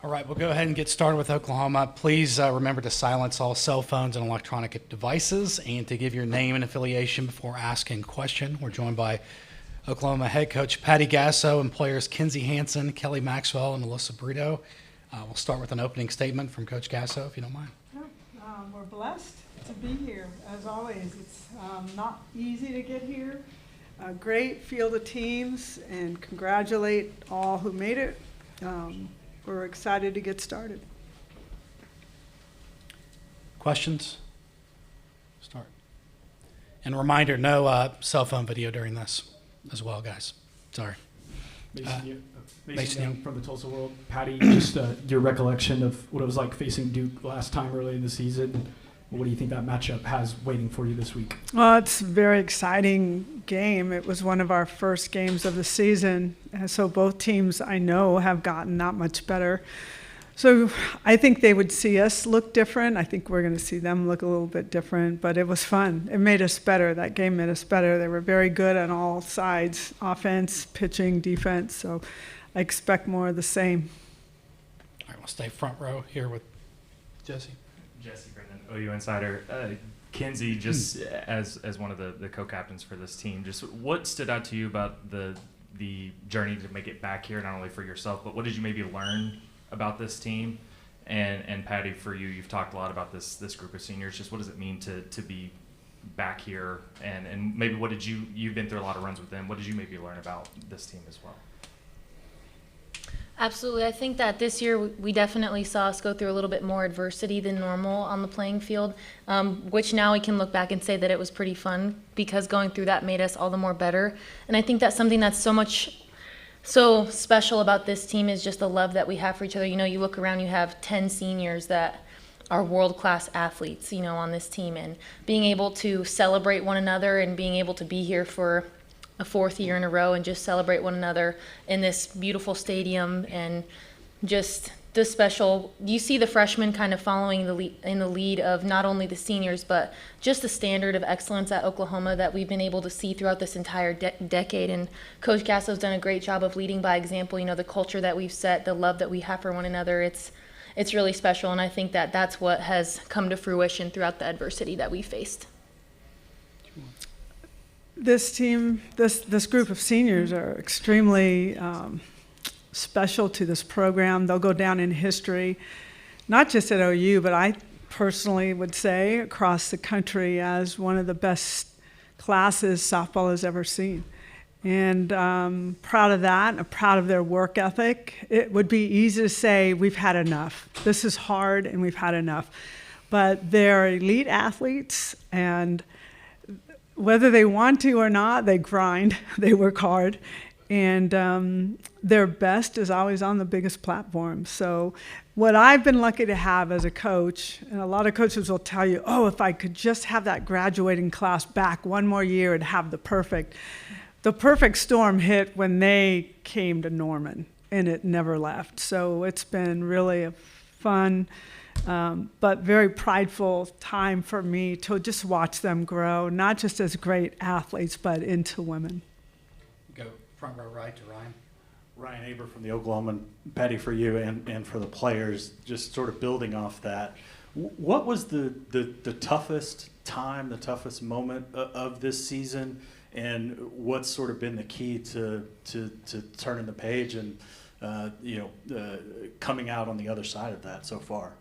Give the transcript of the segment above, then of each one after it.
All right, we'll go ahead and get started with Oklahoma. Please remember to silence all cell phones and electronic devices and to give your name and affiliation before asking a question. We're joined by Oklahoma head coach Patty Gasso and players Kinzie, Hansen, Kelly Maxwell, and Alyssa Brito. We'll start with an opening statement from Coach Gasso, if you don't mind. We're blessed to be here, as always. It's not easy to get here. A great field of teams, and congratulate all who made it. We're excited to get started. Questions? Start. And a reminder, no cell phone video during this as well, guys. Sorry. Mason Young from the Tulsa World. Patty, just your recollection of what it was like facing Duke last time early in the season. What do you think that matchup has waiting for you this week? Well, it's a very exciting game. It was one of our first games of the season. And so both teams, I know, have gotten not much better. So I think they would see us look different. I think we're going to see them look a little bit different. But it was fun. It made us better. That game made us better. They were very good on all sides, offense, pitching, defense. So I expect more of the same. All right, we'll stay front row here with Jesse. Jesse Brennan, OU Insider. Kinzie, just as one of the co-captains for this team, just what stood out to you about the journey to make it back here, not only for yourself, but what did you maybe learn about this team? And Patty, for you, you've talked a lot about this group of seniors. Just what does it mean to be back here? And maybe what did you've been through a lot of runs with them. What did you maybe learn about this team as well? Absolutely. I think that this year we definitely saw us go through a little bit more adversity than normal on the playing field, which now we can look back and say that it was pretty fun because going through that made us all the more better. And I think that's something that's so special about this team is just the love that we have for each other. You know, you look around, you have 10 seniors that are world-class athletes, you know, on this team, and being able to celebrate one another and being able to be here for a fourth year in a row and just celebrate one another in this beautiful stadium, and just the special, you see the freshmen kind of following in the lead of not only the seniors, but just the standard of excellence at Oklahoma that we've been able to see throughout this entire decade. And Coach Gasso's done a great job of leading by example. You know, the culture that we've set, the love that we have for one another, it's really special. And I think that that's what has come to fruition throughout the adversity that we faced. This team, this group of seniors are extremely special to this program. They'll go down in history, not just at OU, but I personally would say across the country as one of the best classes softball has ever seen. And proud of that, and proud of their work ethic. It would be easy to say we've had enough. This is hard and we've had enough. But they're elite athletes, and whether they want to or not, they grind, they work hard, and their best is always on the biggest platform. So what I've been lucky to have as a coach, and a lot of coaches will tell you, oh, if I could just have that graduating class back one more year and have the perfect storm hit when they came to Norman, and it never left. So it's been really a fun, but very prideful time for me to just watch them grow, not just as great athletes, but into women. Go front row right to Ryan. Ryan Aber from the Oklahoma. Patty, for you and for the players, just sort of building off that, what was the toughest time, the toughest moment of this season, and what's sort of been the key to turning the page and coming out on the other side of that so far?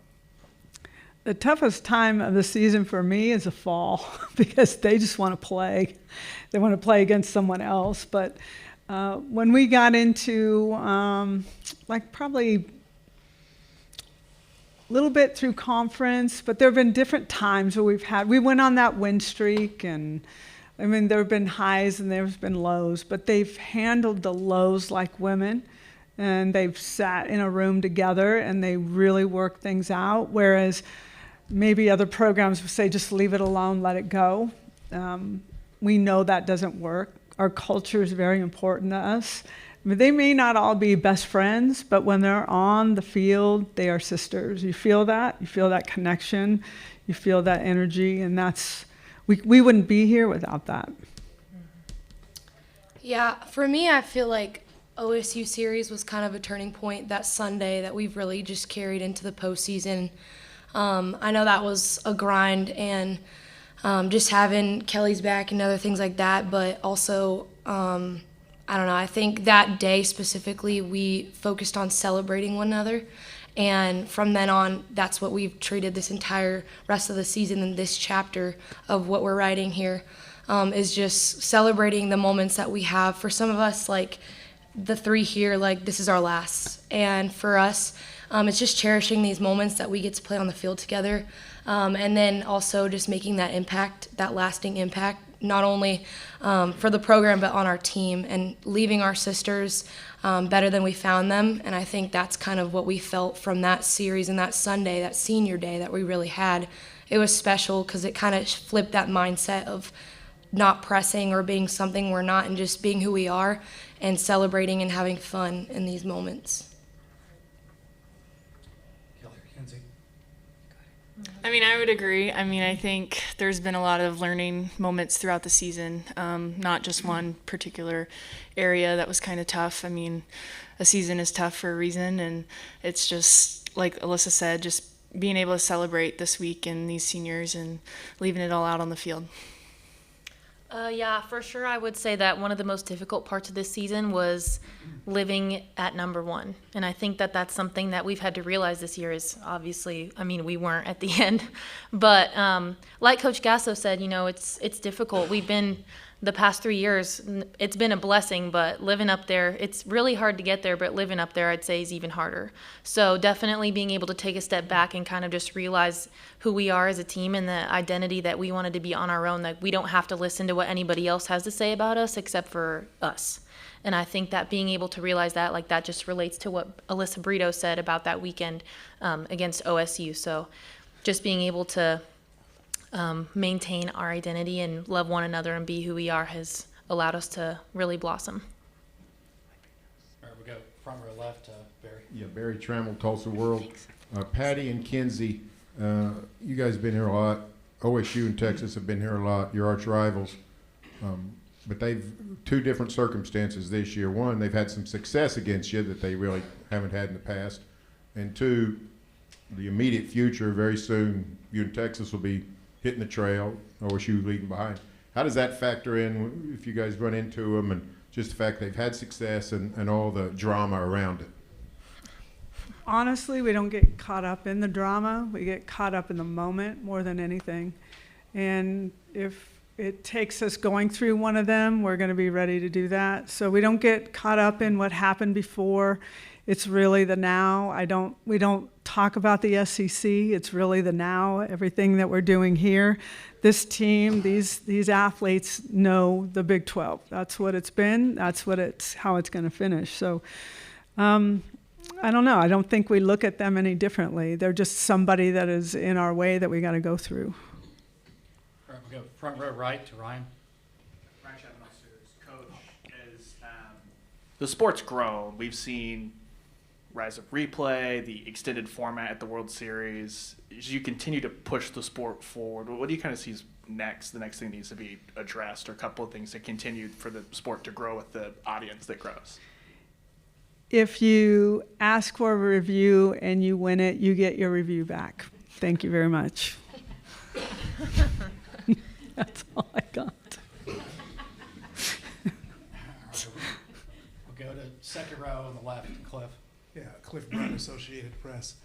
The toughest time of the season for me is the fall because they just want to play. They want to play against someone else. But when we got into probably a little bit through conference, but there have been different times where we went on that win streak, and I mean, there have been highs and there's been lows, but they've handled the lows like women. And they've sat in a room together and they really work things out, whereas maybe other programs would say, just leave it alone, let it go. We know that doesn't work. Our culture is very important to us. I mean, they may not all be best friends, but when they're on the field, they are sisters. You feel that connection, you feel that energy, and we wouldn't be here without that. Yeah, for me, I feel like OSU series was kind of a turning point that Sunday that we've really just carried into the postseason. I know that was a grind, and just having Kelly's back and other things like that, but also, I don't know, I think that day specifically we focused on celebrating one another, and from then on, that's what we've treated this entire rest of the season, and this chapter of what we're writing here is just celebrating the moments that we have. For some of us, like the three here, like this is our last, and for us, it's just cherishing these moments that we get to play on the field together, and then also just making that impact, that lasting impact, not only for the program but on our team, and leaving our sisters better than we found them. And I think that's kind of what we felt from that series and that Sunday, that senior day that we really had. It was special because it kind of flipped that mindset of not pressing or being something we're not, and just being who we are and celebrating and having fun in these moments. Kelly or Kinzie? I mean, I would agree. I mean, I think there's been a lot of learning moments throughout the season, not just one particular area that was kind of tough. I mean, a season is tough for a reason, and it's just, like Alyssa said, just being able to celebrate this week and these seniors and leaving it all out on the field. Yeah, for sure. I would say that one of the most difficult parts of this season was living at number one. And I think that that's something that we've had to realize this year is obviously, I mean, we weren't at the end. But like Coach Gasso said, you know, it's difficult. We've been, the past 3 years, it's been a blessing, but living up there, it's really hard to get there, but living up there, I'd say, is even harder. So definitely being able to take a step back and kind of just realize who we are as a team and the identity that we wanted to be on our own, that we don't have to listen to what anybody else has to say about us except for us. And I think that being able to realize that, like, that just relates to what Alyssa Brito said about that weekend against OSU. So just being able to maintain our identity and love one another and be who we are has allowed us to really blossom. All right, we go front row left, Barry. Yeah, Barry Trammell, Tulsa World. Patty and Kinzie, you guys have been here a lot. OSU and Texas have been here a lot, your arch rivals. But they've two different circumstances this year. One, they've had some success against you that they really haven't had in the past. And two, the immediate future, very soon, you and Texas will be hitting the trail, OSU leading behind. How does that factor in if you guys run into them, and just the fact they've had success and all the drama around it? Honestly, we don't get caught up in the drama. We get caught up in the moment more than anything. And if it takes us going through one of them, we're going to be ready to do that. So we don't get caught up in what happened before. It's really the now. We don't talk about the SEC. It's really the now, everything that we're doing here. This team, these athletes know the Big 12. That's what it's been. That's how it's going to finish. So I don't know. I don't think we look at them any differently. They're just somebody that is in our way that we got to go through. All right, we go front row right to Ryan. Coach, as the sport's grown, we've seen rise of replay, the extended format at the World Series. As you continue to push the sport forward, what do you kind of see is next? The next thing needs to be addressed, or a couple of things that continue for the sport to grow with the audience that grows? If you ask for a review and you win it, you get your review back. Thank you very much. That's all I got. We'll go to second row on the left, Cliff. Yeah, Cliff Brown, Associated Press.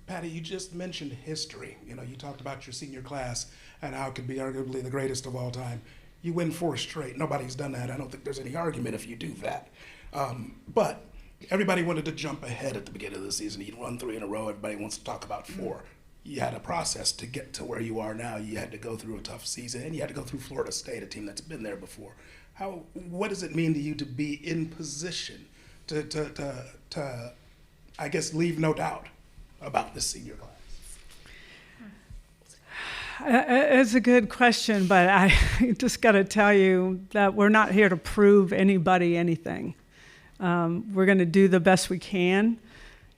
Patty, you just mentioned history. You know, you talked about your senior class and how it could be arguably the greatest of all time. You win 4 straight. Nobody's done that. I don't think there's any argument if you do that. But everybody wanted to jump ahead at the beginning of the season. You'd won 3 in a row. Everybody wants to talk about 4. You had a process to get to where you are now. You had to go through a tough season, and you had to go through Florida State, a team that's been there before. What does it mean to you to be in position to I guess, leave no doubt about this senior class? It's a good question, but I just got to tell you that we're not here to prove anybody anything. We're going to do the best we can,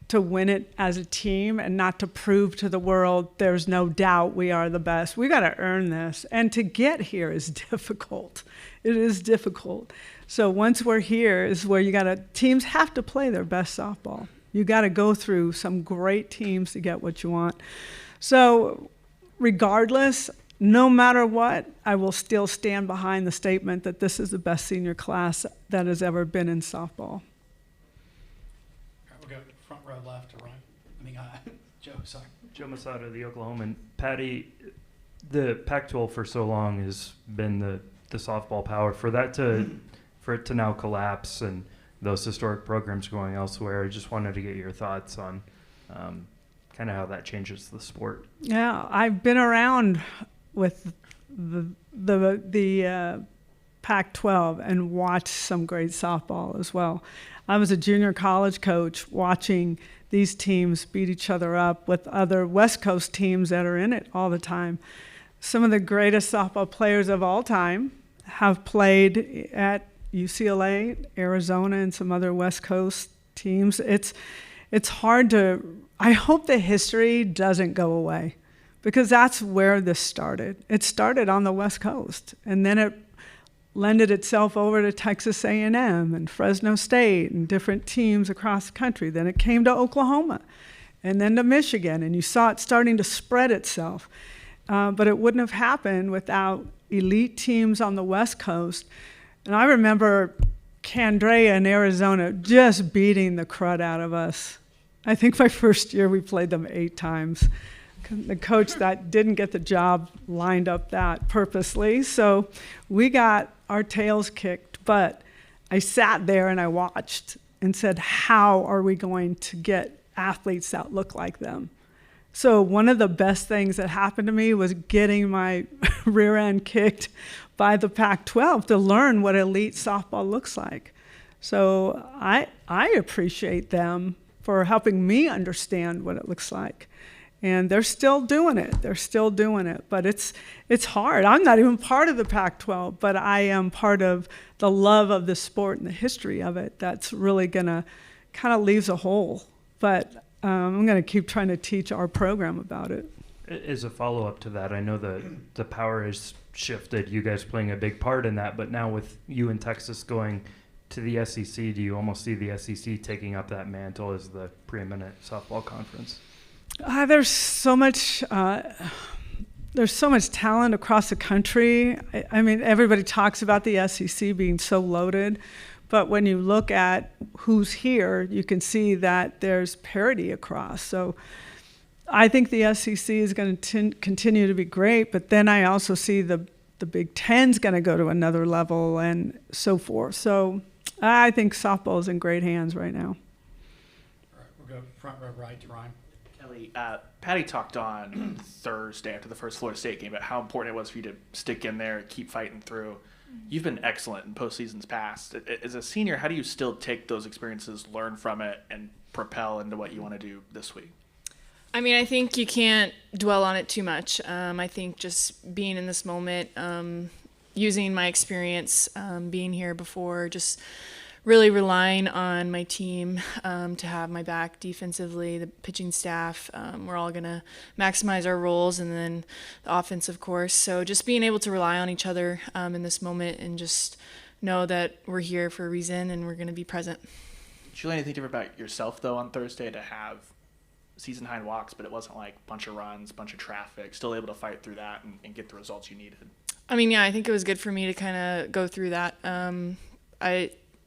to win it as a team and not to prove to the world there's no doubt we are the best. We got to earn this. And to get here is difficult. It is difficult. So once we're here is where teams have to play their best softball. You got to go through some great teams to get what you want. So regardless, no matter what, I will still stand behind the statement that this is the best senior class that has ever been in softball. All right, we'll go front row left to Ryan. Joe, sorry. Joe Masada, the Oklahoman. Patty, the Pac-12 for so long has been the softball power. For it to now collapse and those historic programs going elsewhere, I just wanted to get your thoughts on kind of how that changes the sport. Yeah, I've been around with the Pac-12 and watched some great softball as well. I was a junior college coach watching these teams beat each other up with other West Coast teams that are in it all the time. Some of the greatest softball players of all time have played at UCLA, Arizona, and some other West Coast teams. It's hard to, I hope the history doesn't go away, because that's where this started. It started on the West Coast, and then it lended itself over to Texas A&M and Fresno State and different teams across the country. Then it came to Oklahoma, and then to Michigan, and you saw it starting to spread itself. But it wouldn't have happened without elite teams on the West Coast. And I remember Candrea in Arizona just beating the crud out of us. I think my first year we played them 8 times. The coach that didn't get the job lined up that purposely. So we got our tails kicked, but I sat there and I watched and said, how are we going to get athletes that look like them? So one of the best things that happened to me was getting my rear end kicked by the Pac-12 to learn what elite softball looks like. So I appreciate them for helping me understand what it looks like. And they're still doing it. They're still doing it. But it's hard. I'm not even part of the Pac-12, but I am part of the love of the sport and the history of it. That's really going to kind of leaves a hole. But I'm going to keep trying to teach our program about it. As a follow-up to that, I know the power has shifted, you guys playing a big part in that, but now with you in Texas going to the SEC, do you almost see the SEC taking up that mantle as the preeminent softball conference? There's so much talent across the country. I mean, everybody talks about the SEC being so loaded, but when you look at who's here, you can see that there's parity across. So I think the SEC is going to continue to be great, but then I also see the Big Ten's going to go to another level and so forth. So I think softball is in great hands right now. All right, we'll go front row right to Ryan. Kelly, Patty talked on Thursday after the first Florida State game about how important it was for you to stick in there and keep fighting through. You've been excellent in postseasons past. As a senior, how do you still take those experiences, learn from it, and propel into what you want to do this week? I mean, I think you can't dwell on it too much. I think just being in this moment, using my experience, being here before, just really relying on my team to have my back defensively, the pitching staff. We're all going to maximize our roles, and then the offense, of course. So just being able to rely on each other in this moment and just know that we're here for a reason and we're going to be present. Did you learn anything different about yourself, though, on Thursday to have season-high walks, but it wasn't like a bunch of runs, bunch of traffic, still able to fight through that and get the results you needed? I mean, yeah, I think it was good for me to kind of go through that.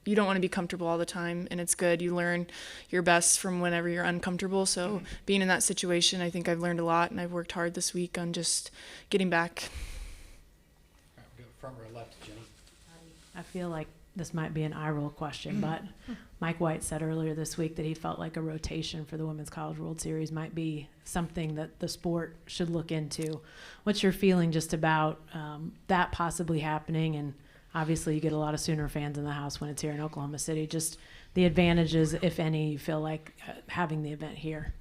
You don't want to be comfortable all the time, and it's good. You learn your best from whenever you're uncomfortable. So being in that situation, I think I've learned a lot, and I've worked hard this week on just getting back. All right, we'll go front row left to Jenny. I feel like this might be an eye roll question, but Mike White said earlier this week that he felt like a rotation for the Women's College World Series might be something that the sport should look into. What's your feeling just about that possibly happening? And obviously you get a lot of Sooner fans in the house when it's here in Oklahoma City. Just the advantages, if any, you feel like having the event here.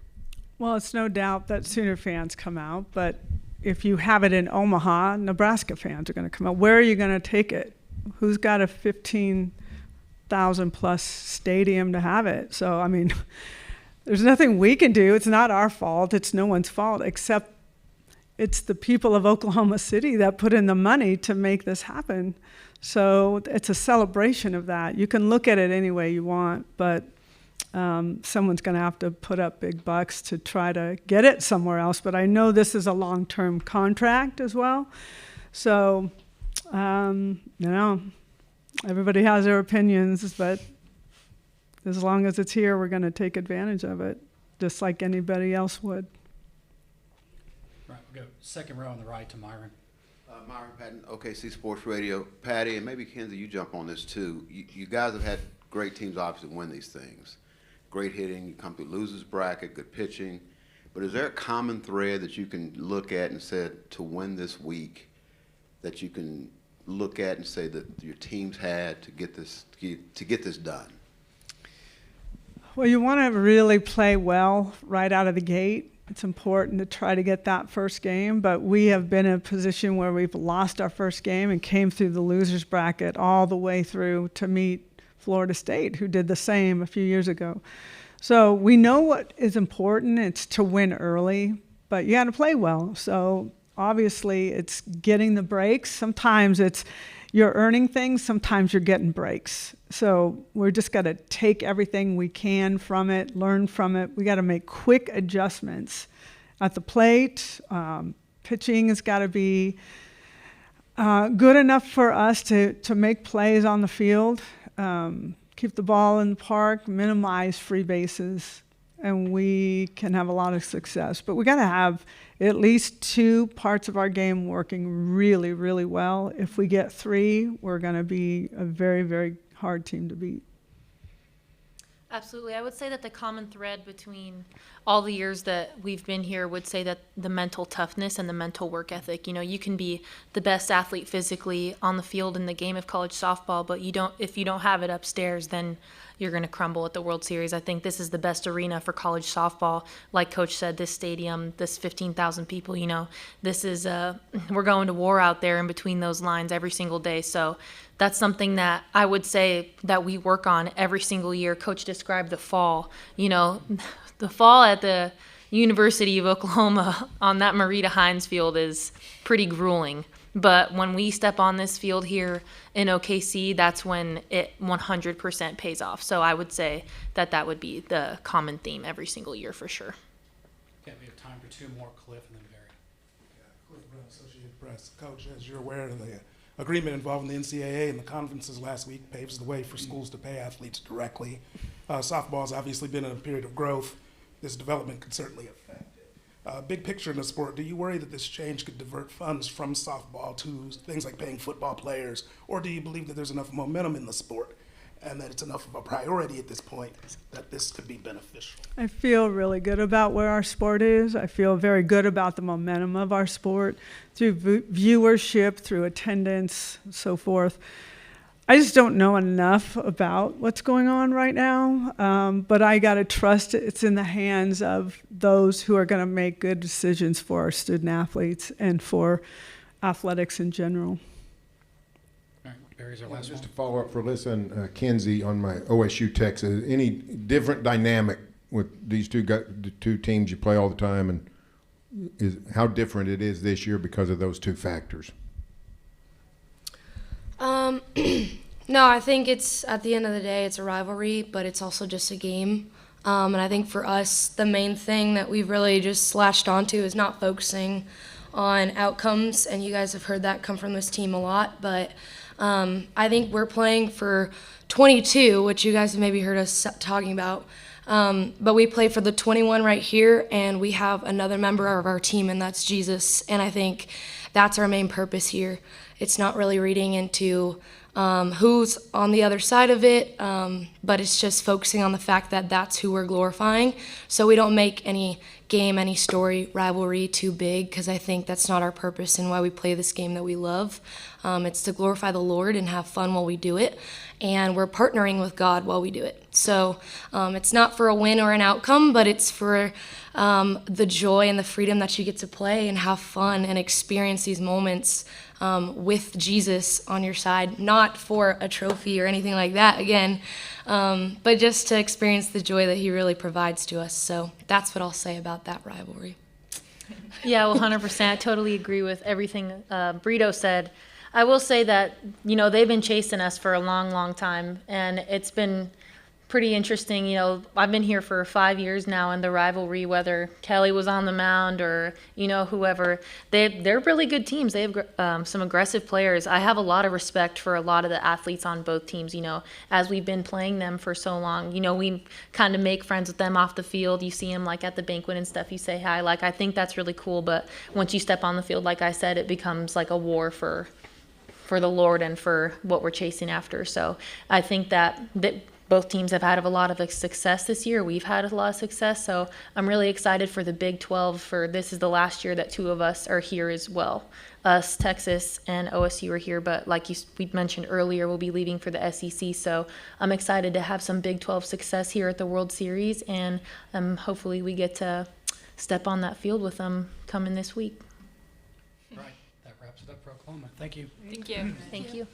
Well, it's no doubt that Sooner fans come out, but if you have it in Omaha, Nebraska fans are going to come out. Where are you going to take it? Who's got a 15,000 plus stadium to have it? So, I mean, there's nothing we can do. It's not our fault. It's no one's fault, except it's the people of Oklahoma City that put in the money to make this happen. So it's a celebration of that. You can look at it any way you want, but someone's going to have to put up big bucks to try to get it somewhere else. But I know this is a long-term contract as well. So, everybody has their opinions, but as long as it's here, we're going to take advantage of it, just like anybody else would. Right, we'll go second row on the right to Myron. Myron Patton, OKC Sports Radio. Patty, and maybe Kinzie, you jump on this too. You guys have had great teams, obviously, win these things. Great hitting, you come through losers bracket, good pitching. But is there a common thread that you can look at and say to win this week that you can look at and say that your teams had to get this done? Well, you want to really play well right out of the gate. It's important to try to get that first game, but we have been in a position where we've lost our first game and came through the losers bracket all the way through to meet Florida State, who did the same a few years ago. So we know what is important. It's to win early, but you got to play well. So obviously it's getting the breaks. Sometimes you're earning things, sometimes you're getting breaks. So we're just got to take everything we can from it, learn from it. We got to make quick adjustments at the plate. Pitching has got to be good enough for us to make plays on the field, keep the ball in the park, minimize free bases, and we can have a lot of success. But we got to have at least two parts of our game working really, really well. If we get three, we're going to be a very, very hard team to beat. Absolutely. I would say that the common thread between all the years that we've been here would say that the mental toughness and the mental work ethic. You know, you can be the best athlete physically on the field in the game of college softball, but if you don't have it upstairs, then you're going to crumble at the World Series. I think this is the best arena for college softball. Like Coach said, this stadium, this 15,000 people, you know, this is, we're going to war out there in between those lines every single day. So that's something that I would say that we work on every single year. Coach described the fall, you know, the fall at the University of Oklahoma on that Marita Hines field is pretty grueling. But when we step on this field here in OKC, that's when it 100% pays off. So I would say that would be the common theme every single year for sure. Okay, we have time for two more, Cliff and then Barry. Cliff Brown, Associated Press. Coach, as you're aware, the agreement involving the NCAA and the conferences last week paves the way for schools to pay athletes directly. Softball's obviously been in a period of growth. This development could certainly affect it. Big picture in the sport, do you worry that this change could divert funds from softball to things like paying football players, or do you believe that there's enough momentum in the sport and that it's enough of a priority at this point that this could be beneficial? I feel really good about where our sport is. I feel very good about the momentum of our sport through viewership, through attendance, so forth. I just don't know enough about what's going on right now, but I got to trust it's in the hands of those who are going to make good decisions for our student athletes and for athletics in general. All right, Barry's our last Just one. to follow up for Alyssa and Kinzie on my OSU Texas, any different dynamic with these the two teams you play all the time, and how different it is this year because of those two factors? No, I think it's, at the end of the day, it's a rivalry, but it's also just a game. And I think for us, the main thing that we've really just latched onto is not focusing on outcomes, and you guys have heard that come from this team a lot, but I think we're playing for 22, which you guys have maybe heard us talking about, but we play for the 21 right here, and we have another member of our team, and that's Jesus, and I think that's our main purpose here. It's not really reading into who's on the other side of it, but it's just focusing on the fact that that's who we're glorifying. So we don't make any game, any story, rivalry too big, because I think that's not our purpose and why we play this game that we love. It's to glorify the Lord and have fun while we do it, and we're partnering with God while we do it. So it's not for a win or an outcome, but it's for the joy and the freedom that you get to play and have fun and experience these moments with Jesus on your side, not for a trophy or anything like that again, but just to experience the joy that he really provides to us. So that's what I'll say about that rivalry. Yeah, well, 100%. I totally agree with everything Brito said. I will say that, you know, they've been chasing us for a long, long time, and it's been pretty interesting. You know, I've been here for 5 years now, and the rivalry, whether Kelly was on the mound or, you know, whoever, they're really good teams. They have some aggressive players. I have a lot of respect for a lot of the athletes on both teams, you know, as we've been playing them for so long. You know, we kind of make friends with them off the field. You see them, like, at the banquet and stuff. You say hi. Like, I think that's really cool, but once you step on the field, like I said, it becomes like a war for the Lord and for what we're chasing after. So I think that both teams have had a lot of success this year. We've had a lot of success. So I'm really excited for the Big 12. For this is the last year that two of us are here as well. Us, Texas, and OSU are here. But like we mentioned earlier, we'll be leaving for the SEC. So I'm excited to have some Big 12 success here at the World Series. And hopefully we get to step on that field with them coming this week. Right. That wraps it up for Oklahoma. Thank you. Thank you. Thank you.